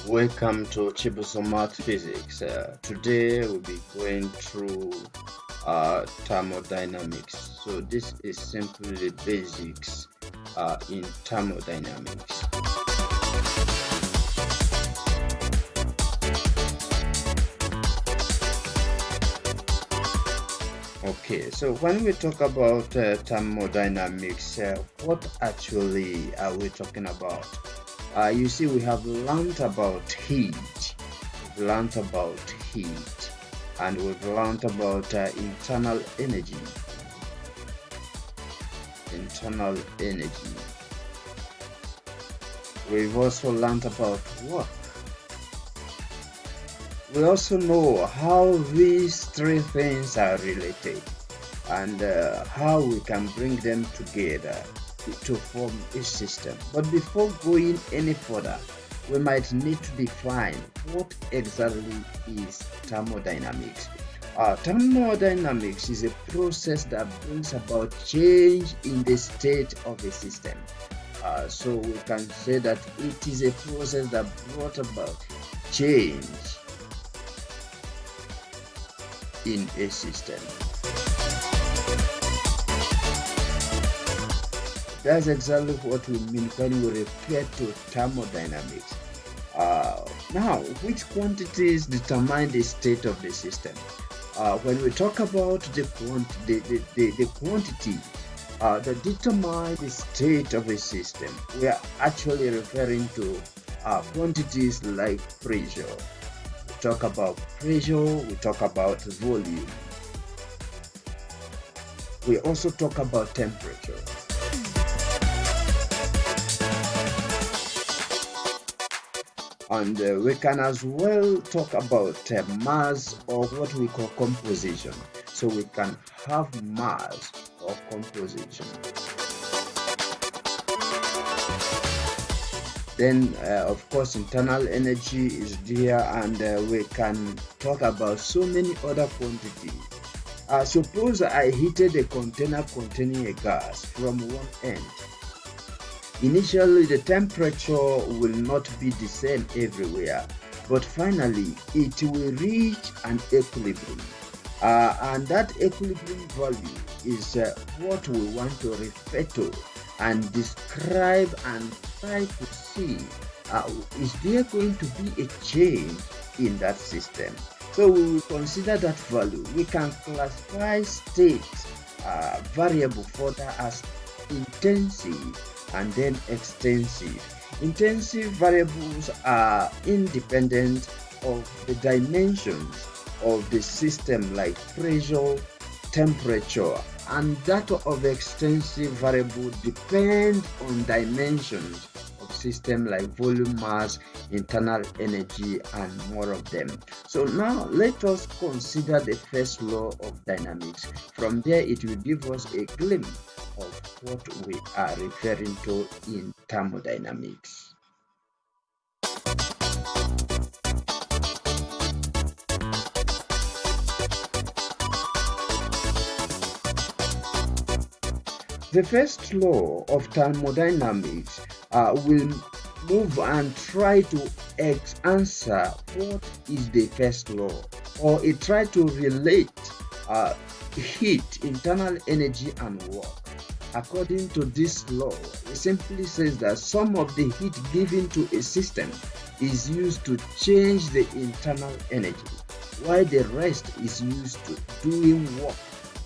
Welcome to Chibuzo Physics. Today we'll be going through thermodynamics. So this is simply the basics in thermodynamics. Okay, so when we talk about thermodynamics, what actually are we talking about? You see, we have learned about heat, and we've learned about internal energy. We've also learned about work. We also know how these three things are related and how we can bring them together to form a system. But before going any further, we might need to define what exactly is thermodynamics. Thermodynamics is a process that brings about change in the state of a system. So we can say that it is a process that brought about change in a system. That's exactly what we mean when we refer to thermodynamics. Now, which quantities determine the state of the system? When we talk about the quantity that determine the state of a system, we are actually referring to quantities like pressure. We talk about pressure, we talk about volume. We also talk about temperature. And we can as well talk about mass, or what we call composition. So we can have mass or composition. Then of course internal energy is there, and we can talk about so many other quantities. Suppose I heated a container containing a gas from one end. Initially, the temperature will not be the same everywhere, but finally it will reach an equilibrium. And that equilibrium value is what we want to refer to and describe and try to see, is there going to be a change in that system? So we will consider that value. We can classify states variable further as intensive and then extensive. Intensive variables are independent of the dimensions of the system, like pressure, temperature, and that of extensive variable depend on dimensions of system like volume, mass, internal energy, and more of them. So now let us consider the first law of dynamics. From there it will give us a glimpse of what we are referring to in thermodynamics. The first law of thermodynamics will move and try to answer what is the first law, or it try to relate heat, internal energy, and work. According to this law, it simply says that some of the heat given to a system is used to change the internal energy, while the rest is used to doing work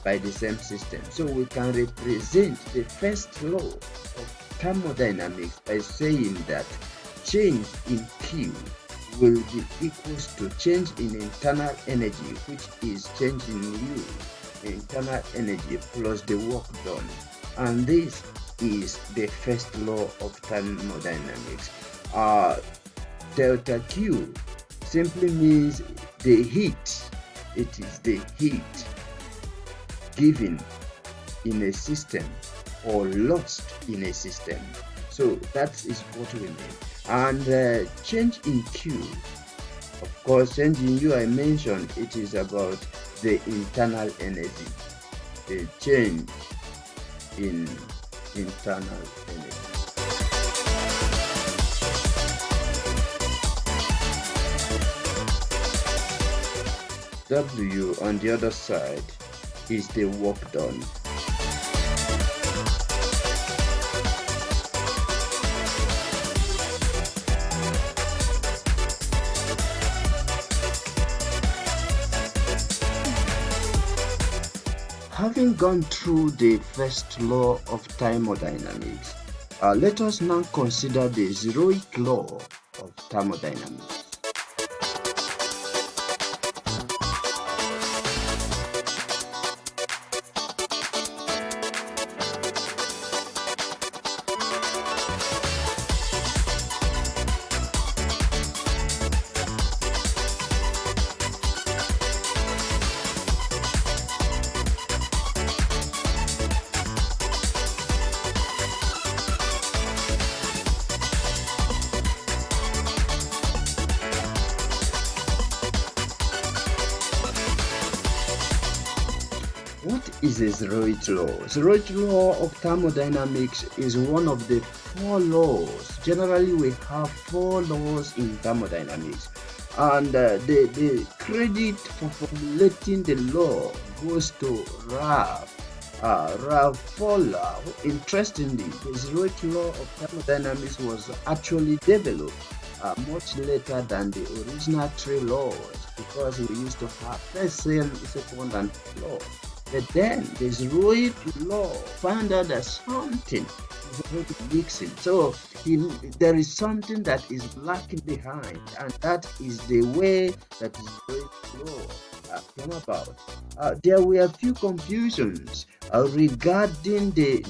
by the same system. So we can represent the first law of thermodynamics by saying that change in Q will be equals to change in internal energy, which is change in U, internal energy, plus the work done. And this is the first law of thermodynamics. Delta Q simply means the heat. It is the heat given in a system or lost in a system. So that is what we mean. And change in Q, of course, change in U, I mentioned it is about the internal energy, the change in internal energy. W on the other side is the work done. Having gone through the first law of thermodynamics, let us now consider the Ruit Law of Thermodynamics. What is a Ruit law? The Ruit law of thermodynamics is one of the 4 laws. Generally, we have 4 laws in thermodynamics, and the credit for formulating the law goes to Ralph Fowler. Interestingly, the Ruit law of thermodynamics was actually developed much later than the original 3 laws, because we used to have first, second, and law. But then this Ruit law found out that something is already mixing. So there is something that is lacking behind, and that is the way that this Ruit law came about. There were a few confusions regarding the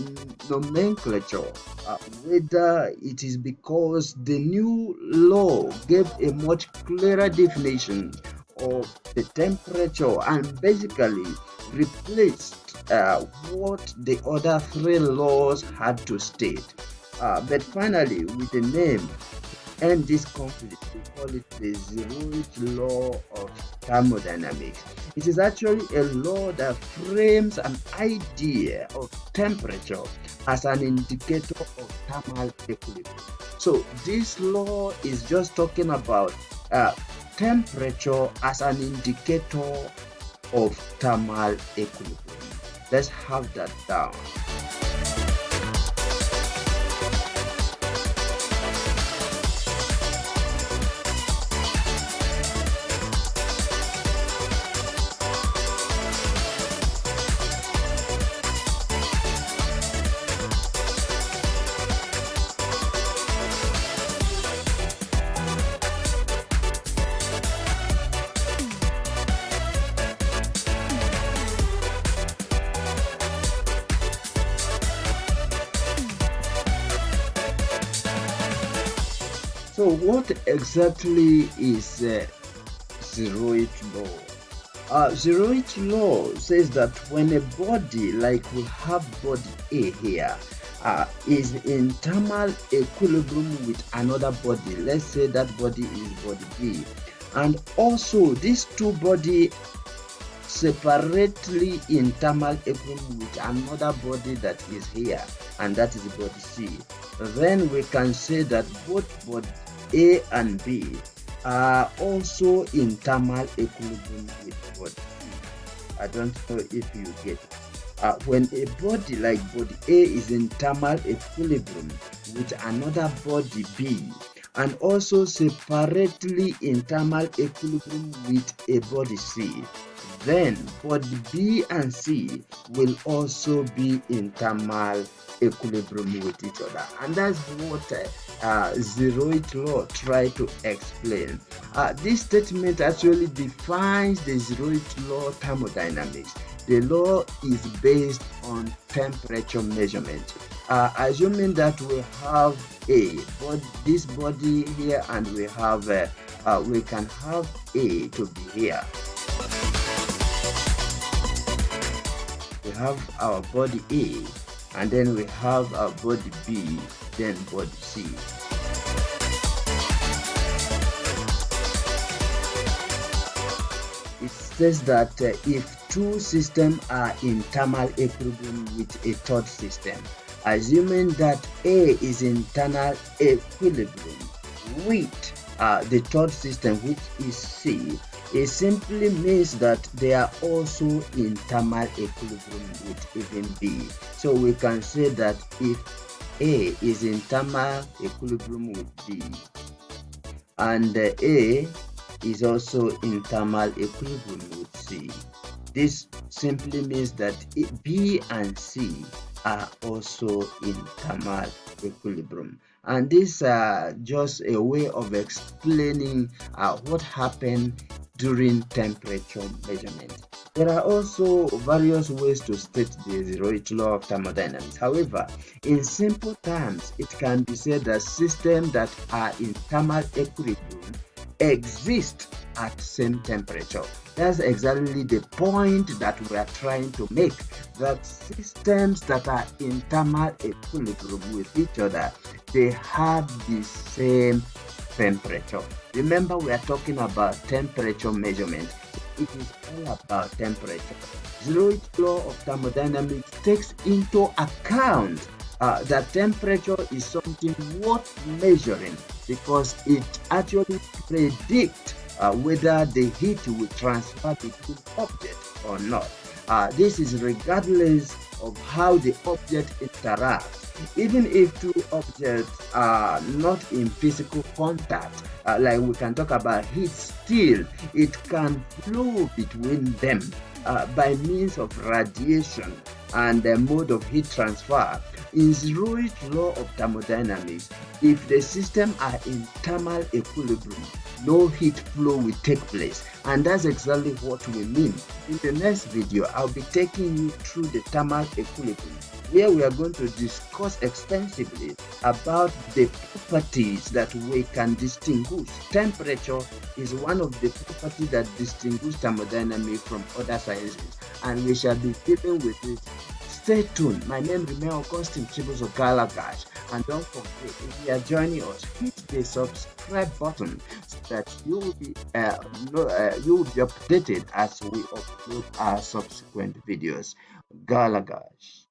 nomenclature, whether it is because the new law gave a much clearer definition of the temperature and basically replaced what the other 3 laws had to state. But finally, with the name to end this conflict, we call it the Ruit Law of Thermodynamics. It is actually a law that frames an idea of temperature as an indicator of thermal equilibrium. So this law is just talking about temperature as an indicator of thermal equilibrium. Let's have that down. So what exactly is the Ruit law? The Ruit law says that when a body, like we have body A here, is in thermal equilibrium with another body, let's say that body is body B, and also these 2 bodies separately in thermal equilibrium with another body that is here, and that is body C, then we can say that both body A and B are also in thermal equilibrium with body C. I don't know if you get it. When a body like body A is in thermal equilibrium with another body B, and also separately in thermal equilibrium with a body C, then body B and C will also be in thermal equilibrium with each other, and that's what the Ruit law try to explain. This statement actually defines the Ruit law thermodynamics. The law is based on temperature measurement. Assuming that we have this body here, and we can have A to be here. We have our body A, and then we have our body B, then body C. It says that if 2 systems are in thermal equilibrium with a 3rd system, assuming that A is in thermal equilibrium with the third system, which is C, it simply means that they are also in thermal equilibrium with even B. So we can say that if A is in thermal equilibrium with B and A is also in thermal equilibrium with C, this simply means that B and C are also in thermal equilibrium. And this is just a way of explaining what happened during temperature measurement. There are also various ways to state the Ruit law of thermodynamics. However, in simple terms, it can be said that systems that are in thermal equilibrium exist at same temperature. That's exactly the point that we are trying to make, that systems that are in thermal equilibrium with each other, they have the same temperature. Remember, we are talking about temperature measurement. It is all about temperature. Ruit law of thermodynamics takes into account that temperature is something worth measuring because it actually predicts whether the heat will transfer between objects or not. This is regardless of how the object interacts. Even if two objects are not in physical contact, like we can talk about heat, still it can flow between them by means of radiation and the mode of heat transfer. In Ruit law of thermodynamics, if the system are in thermal equilibrium, no heat flow will take place, and that's exactly what we mean. In the next video, I'll be taking you through the thermal equilibrium, where we are going to discuss extensively about the properties that we can distinguish. Temperature is one of the properties that distinguish thermodynamics from other sciences, and we shall be dealing with it. Stay tuned. My name remains Augustine Chibuzo Galagash, and don't forget, if you are joining us, hit the subscribe button so that you will be updated as we upload our subsequent videos. Galagash.